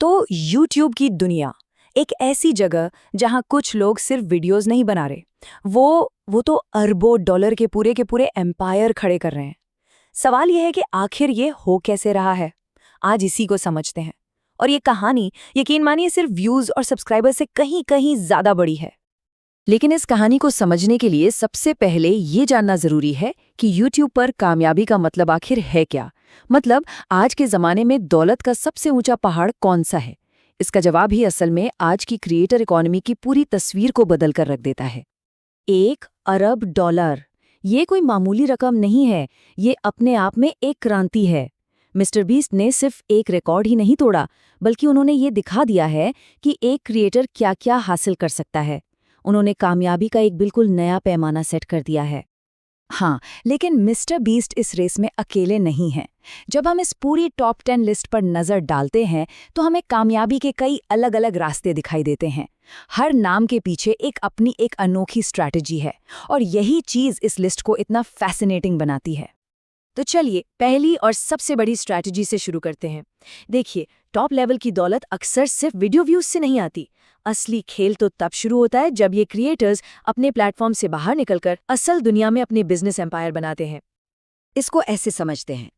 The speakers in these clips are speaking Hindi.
तो YouTube की दुनिया, एक ऐसी जगह जहां कुछ लोग सिर्फ वीडियोस नहीं बना रहे, वो तो अरबों डॉलर के पूरे एम्पायर खड़े कर रहे हैं। सवाल यह है कि आखिर ये हो कैसे रहा है। आज इसी को समझते हैं। और ये कहानी, यकीन मानिए, सिर्फ व्यूज और सब्सक्राइबर से कहीं कहीं ज्यादा बड़ी है। लेकिन इस कहानी को समझने के लिए सबसे पहले ये जानना जरूरी है कि YouTube पर कामयाबी का मतलब आखिर है क्या। मतलब आज के जमाने में दौलत का सबसे ऊंचा पहाड़ कौन सा है। इसका जवाब ही असल में आज की क्रिएटर इकोनॉमी की पूरी तस्वीर को बदल कर रख देता है। $1 अरब, ये कोई मामूली रकम नहीं है, ये अपने आप में एक क्रांति है। मिस्टर बीस्ट ने सिर्फ एक रिकॉर्ड ही नहीं तोड़ा, बल्कि उन्होंने ये दिखा दिया है कि एक क्रिएटर क्या क्या हासिल कर सकता है। उन्होंने कामयाबी का एक बिल्कुल नया पैमाना सेट कर दिया है। हाँ, लेकिन मिस्टर बीस्ट इस रेस में अकेले नहीं हैं। जब हम इस पूरी टॉप 10 लिस्ट पर नज़र डालते हैं तो हमें कामयाबी के कई अलग अलग रास्ते दिखाई देते हैं। हर नाम के पीछे अपनी एक अनोखी स्ट्रैटेजी है, और यही चीज़ इस लिस्ट को इतना फैसिनेटिंग बनाती है। तो चलिए पहली और सबसे बड़ी स्ट्रैटेजी से शुरू करते हैं। देखिए, टॉप लेवल की दौलत अक्सर सिर्फ वीडियो व्यूज से नहीं आती। असली खेल तो तब शुरू होता है जब ये क्रिएटर्स अपने प्लेटफॉर्म से बाहर निकलकर असल दुनिया में अपने बिजनेस एम्पायर बनाते हैं। इसको ऐसे समझते हैं,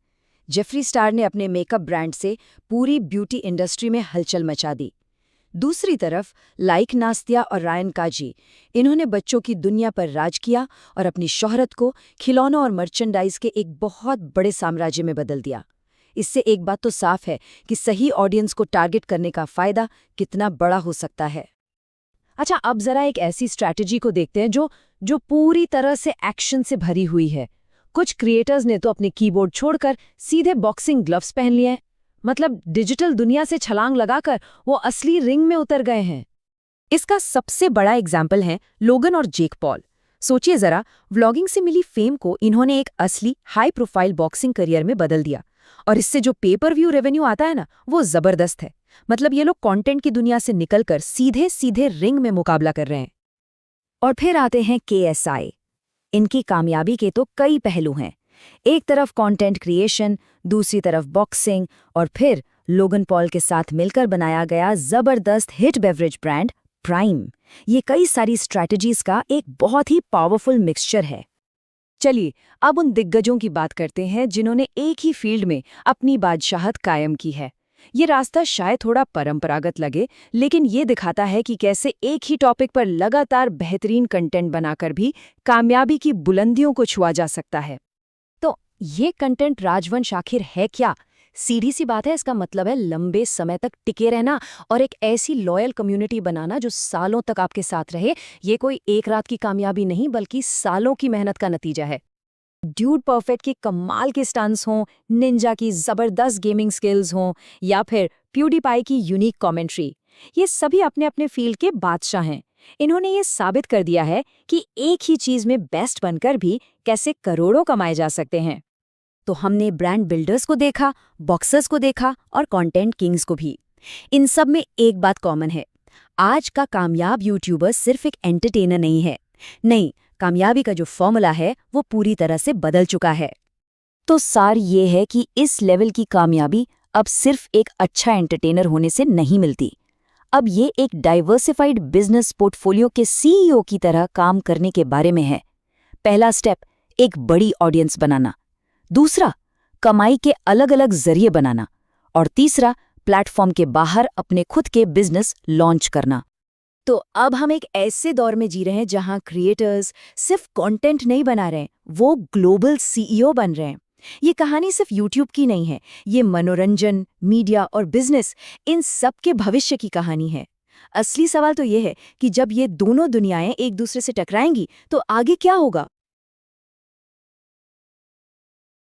जेफरी स्टार ने अपने मेकअप ब्रांड से पूरी ब्यूटी इंडस्ट्री में हलचल मचा दी। दूसरी तरफ लाइक नास्तिया और रायन काजी, इन्होंने बच्चों की दुनिया पर राज किया और अपनी शोहरत को खिलौनों और मर्चेंडाइज के एक बहुत बड़े साम्राज्य में बदल दिया। इससे एक बात तो साफ है कि सही ऑडियंस को टारगेट करने का फायदा कितना बड़ा हो सकता है। अच्छा, अब जरा एक ऐसी स्ट्रैटेजी को देखते हैं जो पूरी तरह से एक्शन से भरी हुई है। कुछ क्रिएटर्स ने तो अपने कीबोर्ड छोड़कर सीधे बॉक्सिंग ग्लव्स पहन लिए हैं। मतलब डिजिटल दुनिया से छलांग लगाकर वो असली रिंग में उतर गए हैं। इसका सबसे बड़ा एग्जाम्पल है लोगन और जेक पॉल। सोचिए जरा, व्लॉगिंग से मिली फेम को इन्होंने एक असली हाई प्रोफाइल बॉक्सिंग करियर में बदल दिया, और इससे जो पेपर व्यू रेवेन्यू आता है ना, वो जबरदस्त है। मतलब ये लोग कंटेंट की दुनिया से निकलकर सीधे सीधे रिंग में मुकाबला कर रहे हैं। और फिर आते हैं KSI। इनकी कामयाबी के तो कई पहलू हैं। एक तरफ कंटेंट क्रिएशन, दूसरी तरफ बॉक्सिंग, और फिर लोगन पॉल के साथ मिलकर बनाया गया जबरदस्त हिट बेवरेज ब्रांड प्राइम। ये कई सारी स्ट्रैटेजीज का एक बहुत ही पावरफुल मिक्सचर है। चलिए अब उन दिग्गजों की बात करते हैं जिन्होंने एक ही फील्ड में अपनी बादशाहत कायम की है। ये रास्ता शायद थोड़ा परंपरागत लगे, लेकिन ये दिखाता है कि कैसे एक ही टॉपिक पर लगातार बेहतरीन कंटेंट बनाकर भी कामयाबी की बुलंदियों को छुआ जा सकता है। तो ये कंटेंट राजवंश आखिर है क्या? सीधी सी बात है, इसका मतलब है लंबे समय तक टिके रहना और एक ऐसी लॉयल कम्युनिटी बनाना जो सालों तक आपके साथ रहे। ये कोई एक रात की कामयाबी नहीं, बल्कि सालों की मेहनत का नतीजा है। ड्यूड परफेक्ट के कमाल के स्टंट्स हों, निंजा की जबरदस्त गेमिंग स्किल्स हों, या फिर प्यूडीपाई की यूनिक कमेंट्री, ये सभी अपने अपने फील्ड के बादशाह हैं। इन्होंने ये साबित कर दिया है कि एक ही चीज में बेस्ट बनकर भी कैसे करोड़ों कमाए जा सकते हैं। तो हमने ब्रांड बिल्डर्स को देखा, बॉक्सर्स को देखा और कंटेंट किंग्स को भी। इन सब में एक बात कॉमन है, आज का कामयाब यूट्यूबर सिर्फ एक एंटरटेनर नहीं है। नहीं, कामयाबी का जो फॉर्मूला है वो पूरी तरह से बदल चुका है। तो सार ये है कि इस लेवल की कामयाबी अब सिर्फ एक अच्छा एंटरटेनर होने से नहीं मिलती। अब ये एक डाइवर्सिफाइड बिजनेस पोर्टफोलियो के CEO की तरह काम करने के बारे में है। पहला स्टेप, एक बड़ी ऑडियंस बनाना। दूसरा, कमाई के अलग अलग जरिए बनाना। और तीसरा, प्लेटफॉर्म के बाहर अपने खुद के बिजनेस लॉन्च करना। तो अब हम एक ऐसे दौर में जी रहे हैं जहां क्रिएटर्स सिर्फ कंटेंट नहीं बना रहे हैं, वो ग्लोबल CEO बन रहे हैं। ये कहानी सिर्फ YouTube की नहीं है, ये मनोरंजन, मीडिया और बिजनेस, इन सब के भविष्य की कहानी है। असली सवाल तो ये है कि जब ये दोनों दुनियाएं एक दूसरे से टकराएंगी तो आगे क्या होगा।